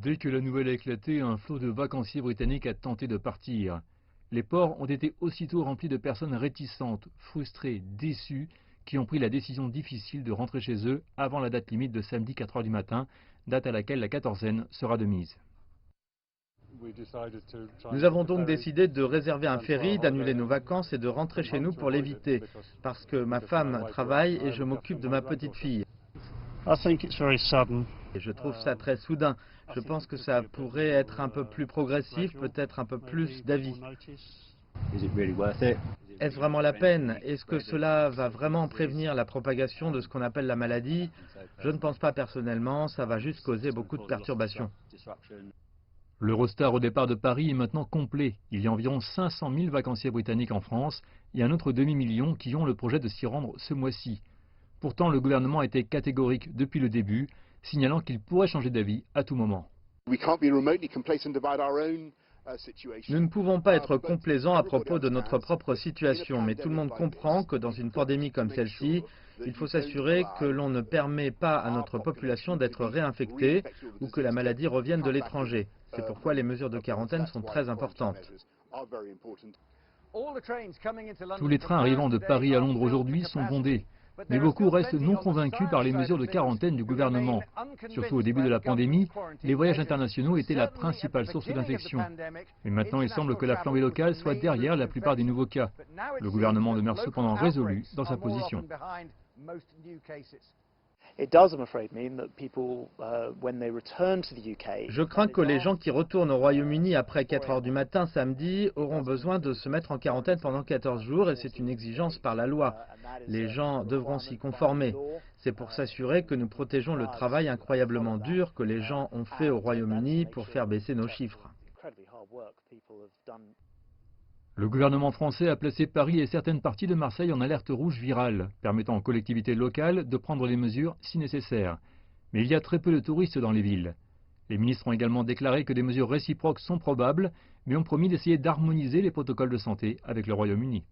Dès que la nouvelle a éclaté, un flot de vacanciers britanniques a tenté de partir. Les ports ont été aussitôt remplis de personnes réticentes, frustrées, déçues, qui ont pris la décision difficile de rentrer chez eux avant la date limite de samedi 4 h du matin, date à laquelle la quatorzaine sera de mise. Nous avons donc décidé de réserver un ferry, d'annuler nos vacances et de rentrer chez nous pour l'éviter, parce que ma femme travaille et je m'occupe de ma petite fille. Et je trouve ça très soudain. Je pense que ça pourrait être un peu plus progressif, peut-être un peu plus d'avis. Est-ce vraiment la peine? Est-ce que cela va vraiment prévenir la propagation de ce qu'on appelle la maladie? Je ne pense pas personnellement, ça va juste causer beaucoup de perturbations. L'Eurostar au départ de Paris est maintenant complet. Il y a environ 500 000 vacanciers britanniques en France et un autre demi-million qui ont le projet de s'y rendre ce mois-ci. Pourtant, le gouvernement a été catégorique depuis le début, signalant qu'il pourrait changer d'avis à tout moment. Nous ne pouvons pas être complaisants à propos de notre propre situation, mais tout le monde comprend que dans une pandémie comme celle-ci, il faut s'assurer que l'on ne permet pas à notre population d'être réinfectée ou que la maladie revienne de l'étranger. C'est pourquoi les mesures de quarantaine sont très importantes. Tous les trains arrivant de Paris à Londres aujourd'hui sont bondés. Mais beaucoup restent non convaincus par les mesures de quarantaine du gouvernement. Surtout au début de la pandémie, les voyages internationaux étaient la principale source d'infection. Mais maintenant, il semble que la flambée locale soit derrière la plupart des nouveaux cas. Le gouvernement demeure cependant résolu dans sa position. Je crains que les gens qui retournent au Royaume-Uni après 4 h du matin samedi auront besoin de se mettre en quarantaine pendant 14 jours et c'est une exigence par la loi. Les gens devront s'y conformer. C'est pour s'assurer que nous protégeons le travail incroyablement dur que les gens ont fait au Royaume-Uni pour faire baisser nos chiffres. Le gouvernement français a placé Paris et certaines parties de Marseille en alerte rouge virale, permettant aux collectivités locales de prendre les mesures si nécessaire. Mais il y a très peu de touristes dans les villes. Les ministres ont également déclaré que des mesures réciproques sont probables, mais ont promis d'essayer d'harmoniser les protocoles de santé avec le Royaume-Uni.